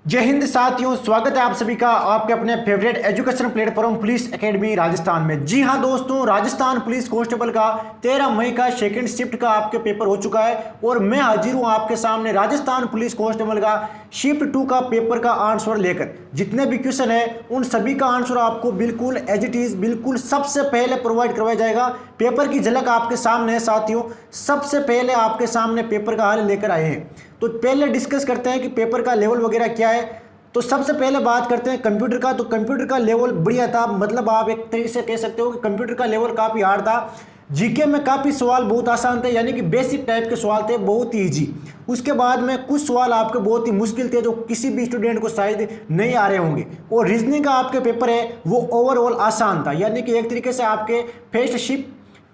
जय हिंद साथियों, स्वागत है आप सभी का आपके अपने favourite education platform police academy Rajasthan में। जी हां दोस्तों, राजस्थान पुलिस कांस्टेबल का 13 मई का सेकंड शिफ्ट का आपके पेपर हो चुका है और मैं हाजिर हूं आपके सामने राजस्थान पुलिस कांस्टेबल का शिफ्ट 2 का पेपर का आंसर लेकर। जितने भी क्वेश्चन है उन सभी का आंसर आपको बिल्कुल एज इट इज बिल्कुल सबसे पहले प्रोवाइड करवाया जाएगा। पेपर की झलक आपके सामने है साथियों, सबसे पहले आपके सामने पेपर का हल लेकर आए हैं। तो पहले डिस्कस करते हैं कि पेपर का लेवल वगैरह क्या है। तो सबसे पहले बात करते हैं कंप्यूटर का। तो कंप्यूटर का लेवल बढ़िया था, मतलब आप एक तरीके से कह सकते हो कि कंप्यूटर का लेवल काफ़ी हार्ड था। जीके में काफ़ी सवाल बहुत आसान थे, यानी कि बेसिक टाइप के सवाल थे, बहुत ही ईजी। उसके बाद में कुछ सवाल आपके बहुत ही मुश्किल थे जो किसी भी स्टूडेंट को शायद नहीं आ रहे होंगे। और रीजनिंग का आपके पेपर है वो ओवरऑल आसान था, यानी कि एक तरीके से आपके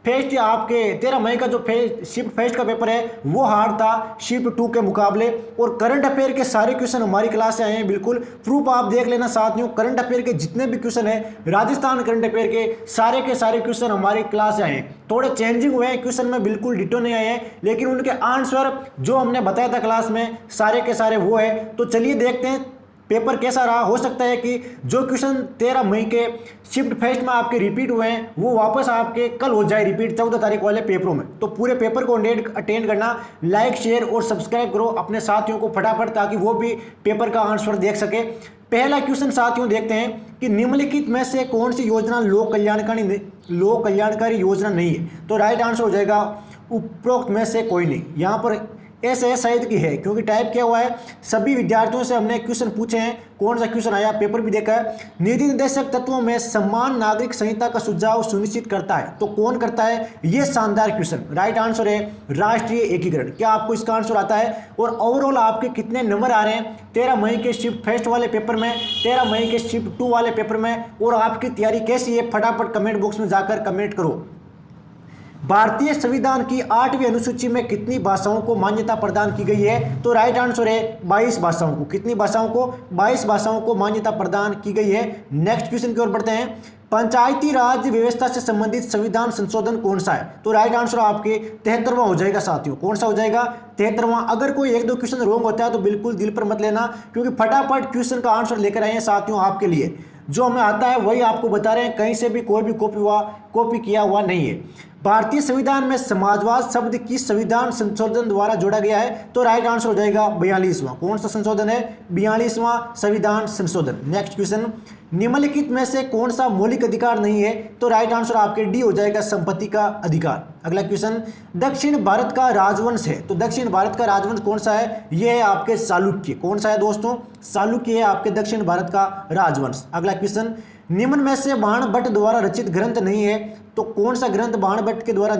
फेस्ट आपके 13 मई का जो शिफ्ट फेस्ट का पेपर है वो हार्ड था शिफ्ट 2 के मुकाबले। और करंट अफेयर के सारे क्वेश्चन हमारी क्लास से आए हैं, बिल्कुल प्रूफ आप देख लेना साथियों। करंट अफेयर के जितने भी क्वेश्चन है राजस्थान करंट अफेयर के सारे क्वेश्चन हमारी क्लास से आए हैं। थोड़े चेंजिंग हुए हैं क्वेश्चन में, बिल्कुल डिटो नहीं आए हैं, लेकिन उनके आंसर जो हमने बताया था क्लास में सारे के सारे वो है। तो चलिए देखते हैं पेपर कैसा रहा। हो सकता है कि जो क्वेश्चन 13 मई के शिफ्ट फेस्ट में आपके रिपीट हुए हैं वो वापस आपके कल हो जाए रिपीट 14 तारीख वाले पेपरों में। तो पूरे पेपर को अटेंड करना, लाइक शेयर और सब्सक्राइब करो अपने साथियों को फटाफट, ताकि वो भी पेपर का आंसर देख सके। पहला क्वेश्चन साथियों देखते हैं कि निम्नलिखित में से कौन सी योजना लोक कल्याणकारी योजना नहीं है। तो राइट आंसर हो जाएगा उपरोक्त में से कोई नहीं। यहाँ पर ऐसे शायद की है, क्योंकि टाइप किया हुआ है। सभी विद्यार्थियों से हमने क्वेश्चन पूछे हैं, कौन सा क्वेश्चन आया पेपर भी देखा है। नीति निर्देशक तत्वों में समान नागरिक संहिता का सुझाव सुनिश्चित करता है। तो कौन करता है, ये शानदार क्वेश्चन। राइट आंसर है राष्ट्रीय एकीकरण। क्या आपको इसका आंसर आता है? और ओवरऑल आपके कितने नंबर आ रहे हैं 13 मई के शिफ्ट फर्स्ट वाले पेपर में, 13 मई के शिफ्ट 2 वाले पेपर में, और आपकी तैयारी कैसी है फटाफट कमेंट बॉक्स में जाकर कमेंट करो। भारतीय संविधान की 8वीं अनुसूची में कितनी भाषाओं को मान्यता प्रदान की गई है? तो राइट आंसर है 22 भाषाओं को। कितनी भाषाओं को? 22 भाषाओं को मान्यता प्रदान की गई है। नेक्स्ट क्वेश्चन की ओर बढ़ते हैं। पंचायती राज व्यवस्था से संबंधित संविधान संशोधन कौन सा है? तो राइट आंसर आपके 73वां हो जाएगा साथियों। कौन सा हो जाएगा? 73वां। अगर कोई एक दो क्वेश्चन रॉन्ग होता है तो बिल्कुल दिल पर मत लेना, क्योंकि फटाफट क्वेश्चन का आंसर लेकर आए हैं साथियों आपके लिए। जो हमें आता है वही आपको बता रहे हैं, कहीं से भी कोई भी कॉपी किया हुआ नहीं है। भारतीय संविधान में समाजवाद शब्द किस संविधान संशोधन द्वारा जोड़ा गया है? तो राइट आंसर हो जाएगा 42वां। कौन सा संशोधन है? 42वां संविधान संशोधन। नेक्स्ट क्वेश्चन, निम्नलिखित में से कौन सा मौलिक अधिकार नहीं है? तो राइट आंसर आपके डी हो जाएगा संपत्ति का अधिकार। अगला क्वेश्चन, दक्षिण भारत का राजवंश है। तो दक्षिण भारत का राजवंश कौन सा है? यह है आपके चालुक्य। कौन सा है दोस्तों? चालुक्य है आपके दक्षिण भारत का राजवंश। अगला क्वेश्चन, निम्न में से बाणभट्ट द्वारा रचित ग्रंथ नहीं है। तो कौन सा ग्रंथ बाणभट्ट के द्वारा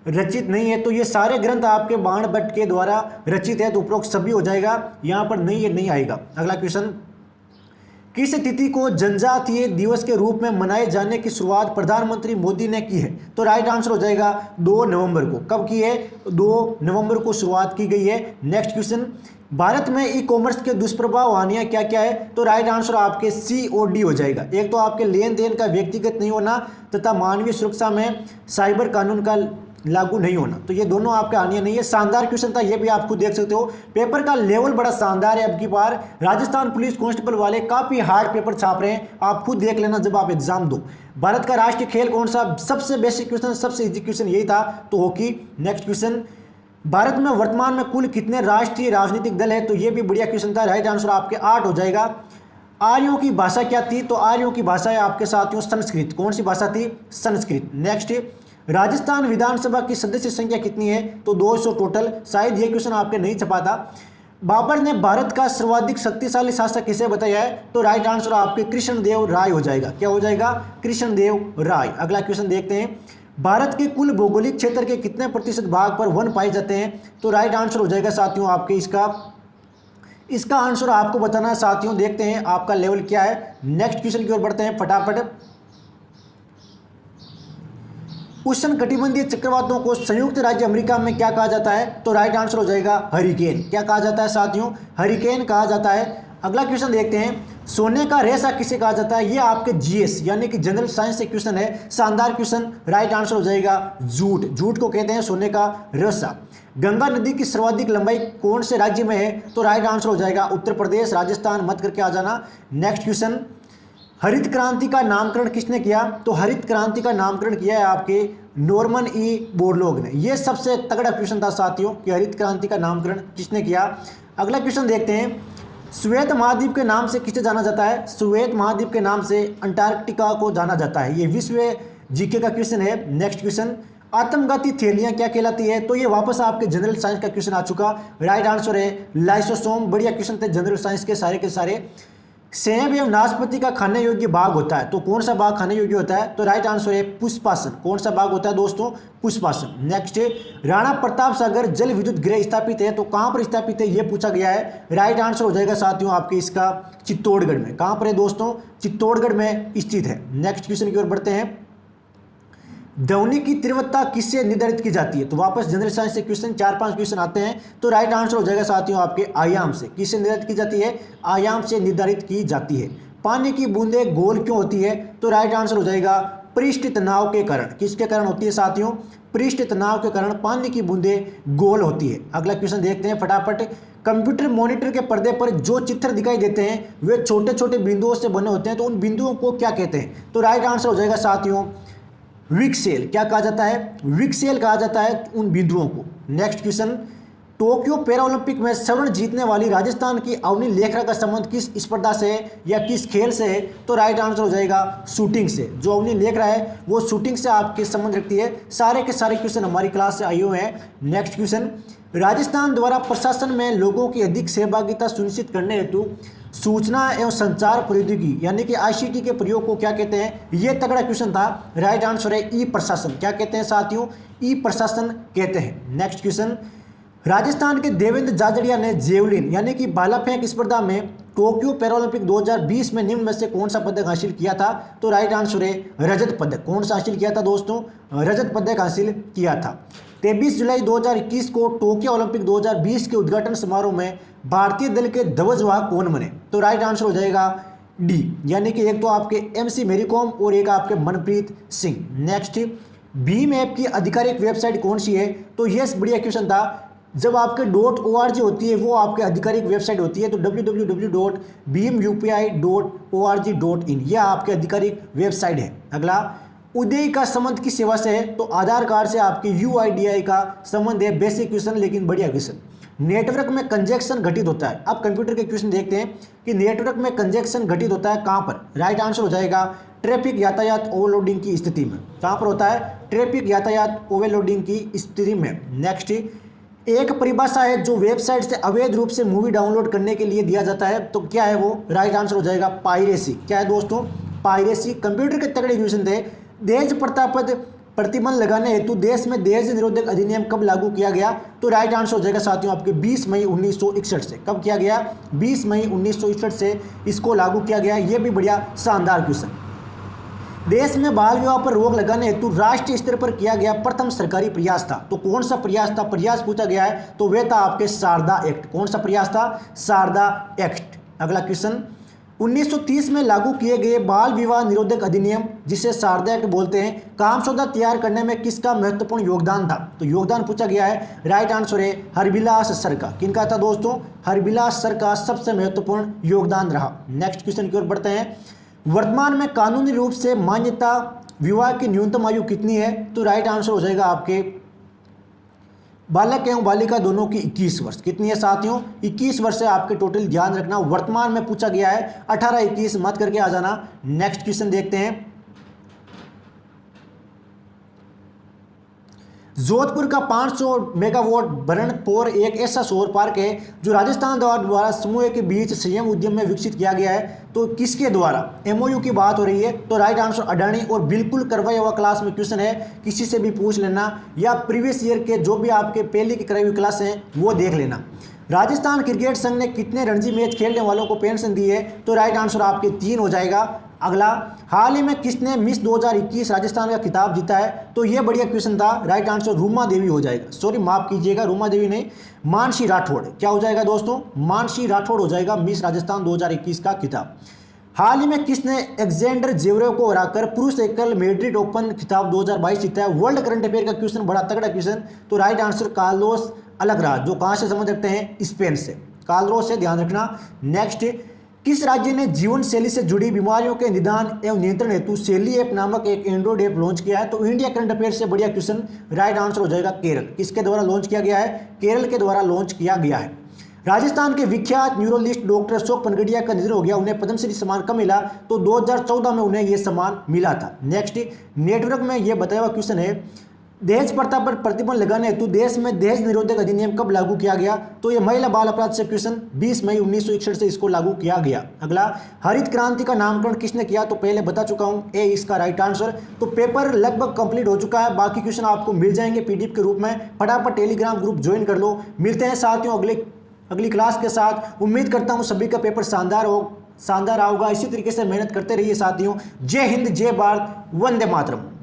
रचित नहीं है? तो ये सारे ग्रंथ आपके बाणभट्ट के द्वारा रचित है, तो उपरोक्त सभी हो जाएगा। यहाँ पर नहीं, ये नहीं आएगा। अगला क्वेश्चन, किस तिथि को जनजातीय दिवस के रूप में मनाए जाने की शुरुआत प्रधानमंत्री मोदी ने की है? तो राइट आंसर हो जाएगा 2 नवंबर को। कब की है? 2 नवंबर को शुरुआत की गई है। नेक्स्ट क्वेश्चन, भारत में ई कॉमर्स के दुष्प्रभाव हानियां क्या क्या है? तो राइट आंसर आपके सी और डी हो जाएगा। एक तो आपके लेन देन का व्यक्तिगत नहीं होना तथा मानवीय सुरक्षा में साइबर कानून का लागू नहीं होना, तो ये दोनों आपके हानियां नहीं है। शानदार क्वेश्चन था, ये भी आप खुद देख सकते हो। पेपर का लेवल बड़ा शानदार है। अब की बार राजस्थान पुलिस कांस्टेबल वाले काफी हार्ड पेपर छाप रहे हैं, आप खुद देख लेना जब आप एग्जाम दो। भारत का राष्ट्रीय खेल कौन सा? सबसे बेसिक क्वेश्चन, सबसे इजी क्वेश्चन यही था, तो हॉकी। नेक्स्ट क्वेश्चन, भारत में वर्तमान में कुल कितने राष्ट्रीय राजनीतिक दल है? तो ये भी बढ़िया क्वेश्चन था। राइट आंसर आपके 8 हो जाएगा। आर्यों की भाषा क्या थी? तो आर्यों की भाषा है आपके साथियों संस्कृत। कौन सी भाषा थी? संस्कृत। नेक्स्ट, राजस्थान विधानसभा की सदस्य संख्या कितनी है? तो 200 टोटल। शायद ये क्वेश्चन आपके नहीं छपा था। बाबर ने भारत का सर्वाधिक शक्तिशाली शासक किसे बताया है? तो राइट आंसर आपके कृष्णदेव राय हो जाएगा। क्या हो जाएगा? कृष्णदेव राय। अगला क्वेश्चन देखते हैं, भारत के कुल भौगोलिक क्षेत्र के कितने प्रतिशत भाग पर वन पाए जाते हैं? तो राइट आंसर हो जाएगा साथियों आपके इसका आंसर आपको बताना है साथियों। देखते हैं आपका लेवल क्या है। नेक्स्ट क्वेश्चन की ओर बढ़ते हैं फटाफट। उष्ण कटिबंधीय चक्रवातों को संयुक्त राज्य अमेरिका में क्या कहा जाता है? तो राइट आंसर हो जाएगा हरिकेन। क्या कहा जाता है साथियों? हरिकेन कहा जाता है। अगला क्वेश्चन देखते हैं, सोने का रेशा किसे कहा जाता है? ये आपके जीएस यानी कि जनरल साइंस से क्वेश्चन है, शानदार क्वेश्चन। राइट आंसर हो जाएगा जूट। जूट को कहते हैं सोने का रेशा। गंगा नदी की सर्वाधिक लंबाई कौन से राज्य में है? तो राइट आंसर हो जाएगा उत्तर प्रदेश, राजस्थान मत करके आ जाना। नेक्स्ट क्वेश्चन, हरित क्रांति का नामकरण किसने किया? तो हरित क्रांति का नामकरण किया है आपके नॉर्मन ई बोरलॉग ने। यह सबसे तगड़ा क्वेश्चन था साथियों कि हरित क्रांति का नामकरण किसने किया। अगला क्वेश्चन देखते हैं, श्वेत महाद्वीप के नाम से किसे जाना जाता है? श्वेत महाद्वीप के नाम से अंटार्कटिका को जाना जाता है। ये विश्व जीके का क्वेश्चन है। नेक्स्ट क्वेश्चन, आत्मघाती थैलियां क्या कहलाती है? तो ये वापस आपके जनरल साइंस का क्वेश्चन आ चुका। राइट आंसर है लाइसोसोम। बढ़िया क्वेश्चन थे जनरल साइंस के सारे। सेब एवं नाशपाती का खाने योग्य बाग होता है, तो कौन सा बाग खाने योग्य होता है? तो राइट आंसर है पुष्पासन। कौन सा बाग होता है दोस्तों? पुष्पासन। नेक्स्ट, राणा प्रताप सागर जल विद्युत गृह स्थापित है, तो कहां पर स्थापित है? यह पूछा गया है। राइट आंसर हो जाएगा साथियों आपके इसका चित्तौड़गढ़ में। कहां पर है दोस्तों? चित्तौड़गढ़ में स्थित है। नेक्स्ट क्वेश्चन की ओर बढ़ते हैं, ध्वनि की तीव्रता किससे निर्धारित की जाती है? तो वापस जनरल साइंस से क्वेश्चन 4-5 क्वेश्चन आते हैं, तो राइट आंसर हो जाएगा साथियों आपके आयाम से। किससे निर्धारित की जाती है? आयाम से निर्धारित की जाती है। पानी की बूंदें गोल क्यों होती है? तो राइट आंसर हो जाएगा पृष्ठ तनाव के कारण। किसके कारण होती है साथियों? पृष्ठ तनाव के कारण पानी की बूंदें गोल होती है। अगला क्वेश्चन देखते हैं फटाफट, कंप्यूटर मॉनिटर के पर्दे पर जो चित्र दिखाई देते हैं वे छोटे छोटे बिंदुओं से बने होते हैं, तो उन बिंदुओं को क्या कहते हैं? तो राइट आंसर हो जाएगा साथियों विक्सेल। क्या कहा जाता है? विक्सेल कहा जाता है उन बिंदुओं को। नेक्स्ट क्वेश्चन, टोक्यो पैरालंपिक में स्वर्ण जीतने वाली राजस्थान की अवनी लेखरा का संबंध किस स्पर्धा से है या किस खेल से है? तो राइट आंसर हो जाएगा शूटिंग से। जो अवनी लेखरा है वो शूटिंग से आपके संबंध रखती है। सारे के सारे क्वेश्चन हमारी क्लास से आए हुए हैं। नेक्स्ट क्वेश्चन, राजस्थान द्वारा प्रशासन में लोगों की अधिक सहभागिता सुनिश्चित करने हेतु सूचना एवं संचार प्रौद्योगिकी यानी कि आईसीटी के प्रयोग को क्या कहते हैं? ये तगड़ा क्वेश्चन था। राइट आंसर है ई प्रशासन। क्या कहते हैं साथियों? ई प्रशासन कहते हैं। नेक्स्ट क्वेश्चन, राजस्थान के देवेंद्र जाजड़िया ने जेवलिन यानी कि भाला फेंक स्पर्धा में टोक्यो पैरालंपिक 2020 में निम्न में से कौन सा पदक हासिल किया था? तो राइट आंसर है रजत पदक। कौन सा हासिल किया था दोस्तों? रजत पदक हासिल किया था। 23 जुलाई 2021 को टोक्यो ओलंपिक 2020 के उद्घाटन समारोह में भारतीय दल के ध्वजवाहक कौन बने? तो राइट आंसर हो जाएगा डी, यानी कि एक तो आपके एमसी मेरी कॉम और एक आपके मनप्रीत सिंह। नेक्स्ट, भीम ऐप की आधिकारिक वेबसाइट कौन सी है? तो ये बढ़िया क्वेश्चन था। जब आपके .org होती है वो आपके आधिकारिक वेबसाइट होती है, तो www.bhimupi.org.in यह आपके आधिकारिक वेबसाइट है। अगला, उदय का संबंध किस सेवा से है? तो आधार कार्ड से आपके UIDAI का संबंध है। बेसिक क्वेश्चन लेकिन बढ़िया क्वेश्चन। नेटवर्क में कंजेक्शन घटित होता है। अब कंप्यूटर के क्वेश्चन देखते हैं कि नेटवर्क में कंजेक्शन घटित होता है कहां पर? राइट आंसर हो जाएगा ट्रैफिक यातायात ओवरलोडिंग की स्थिति में। कहां पर होता है? ट्रैफिक यातायात ओवरलोडिंग की स्थिति में। नेक्स्ट, एक परिभाषा है जो वेबसाइट से अवैध रूप से मूवी डाउनलोड करने के लिए दिया जाता है, तो क्या है वो? राइट आंसर हो जाएगा पायरेसी। क्या है दोस्तों? पायरेसी। कंप्यूटर के तगड़े क्वेश्चन थे। दहेज प्रथा पर प्रतिबंध लगाने हेतु देश में दहेज निरोधक अधिनियम कब लागू किया गया? तो राइट आंसर हो जाएगा साथियों आपके 20 मई 1961 से। कब किया गया? 20 मई 1961 से इसको लागू किया गया। ये भी बढ़िया शानदार क्वेश्चन। देश में बाल विवाह पर रोक लगाने हेतु राष्ट्रीय स्तर पर किया गया प्रथम सरकारी प्रयास था, तो कौन सा प्रयास था? प्रयास पूछा गया है तो वह था आपके शारदा एक्ट। कौन सा प्रयास था? शारदा एक्ट। अगला क्वेश्चन, 1930 में लागू किए गए बाल विवाह निरोधक अधिनियम जिसे शारदा एक्ट बोलते हैं, कामसौदा तैयार करने में किसका महत्वपूर्ण योगदान था? तो योगदान पूछा गया है। राइट आंसर है हरबिलास सर का। किनका था दोस्तों? हरबिलास सर का सबसे महत्वपूर्ण योगदान रहा। नेक्स्ट क्वेश्चन की ओर बढ़ते हैं, वर्तमान में कानूनी रूप से मान्यता विवाह की न्यूनतम आयु कितनी है? तो राइट आंसर हो जाएगा आपके बालक एवं बालिका दोनों की 21 वर्ष। कितनी है साथियों? 21 वर्ष है आपके टोटल। ध्यान रखना वर्तमान में पूछा गया है, 18-21 मत करके आ जाना। नेक्स्ट क्वेश्चन देखते हैं, जोधपुर का 500 मेगावाट बरणपुर एक ऐसा सौर पार्क है जो राजस्थान द्वारा समूह के बीच संयम उद्यम में विकसित किया गया है, तो किसके द्वारा? MOU की बात हो रही है, तो राइट आंसर अडानी। और बिल्कुल करवाया हुआ क्लास में क्वेश्चन है, किसी से भी पूछ लेना या प्रीवियस ईयर के जो भी आपके पहले की कराई हुई क्लास हैं वो देख लेना। राजस्थान क्रिकेट संघ ने कितने रणजी मैच खेलने वालों को पेंशन दी है? तो राइट आंसर आपके 3 हो जाएगा। अगला, हाल ही में किसने मिस 2021 राजस्थान का खिताब जीता है? तो ये बढ़िया क्वेश्चन था। राइट आंसर रूमा देवी हो जाएगा। सॉरी, माफ कीजिएगा, रूमा देवी नहीं, मानसी राठौड़। क्या हो जाएगा दोस्तों? मानसी राठौड़ हो जाएगा मिस राजस्थान 2021 का खिताब। हाल ही में किसने एलेक्जेंडर जेवरेव को हराकर पुरुष एकल मैड्रिड ओपन खिताब 2022 जीता है? वर्ल्ड करंट अफेयर का क्वेश्चन, बड़ा तगड़ा क्वेश्चन। तो राइट आंसर कार्लोस अल्कराज, जो कहां से संबंध रखते हैं? स्पेन से। कार्लोस से ध्यान रखना। नेक्स्ट, किस राज्य ने जीवन शैली से जुड़ी बीमारियों के निदान एवं नियंत्रण हेतु शैली ऐप नामक एक एंड्रॉइड ऐप लॉन्च किया है? तो इंडिया करंट अफेयर से बढ़िया क्वेश्चन। राइट आंसर हो जाएगा केरल। किसके द्वारा लॉन्च किया गया है? केरल के द्वारा लॉन्च किया गया है। राजस्थान के विख्यात न्यूरोलिस्ट डॉक्टर अशोक पनगड़िया का निधन हो गया। उन्हें पद्मश्री सम्मान कब मिला? तो 2014 में उन्हें यह सम्मान मिला था। नेक्स्ट, नेटवर्क में यह बताया हुआ क्वेश्चन है, दहेज प्रथा पर प्रतिबंध लगाने हेतु देश में दहेज निरोधक अधिनियम कब लागू किया गया? तो यह महिला बाल अपराध से क्वेश्चन 20 मई 1961 से इसको लागू किया गया। अगला, हरित क्रांति का नामकरण किसने किया? तो पहले बता चुका हूं, ए इसका राइट आंसर। तो पेपर लगभग कंप्लीट हो चुका है, बाकी क्वेश्चन आपको मिल जाएंगे पीडीएफ के रूप में। फटाफट टेलीग्राम ग्रुप ज्वाइन कर लो। मिलते हैं साथियों अगली क्लास के साथ। उम्मीद करता हूं सभी का पेपर शानदार होगा। इसी तरीके से मेहनत करते रहिए साथियों। जय हिंद, जय भारत, वंदे मातरम।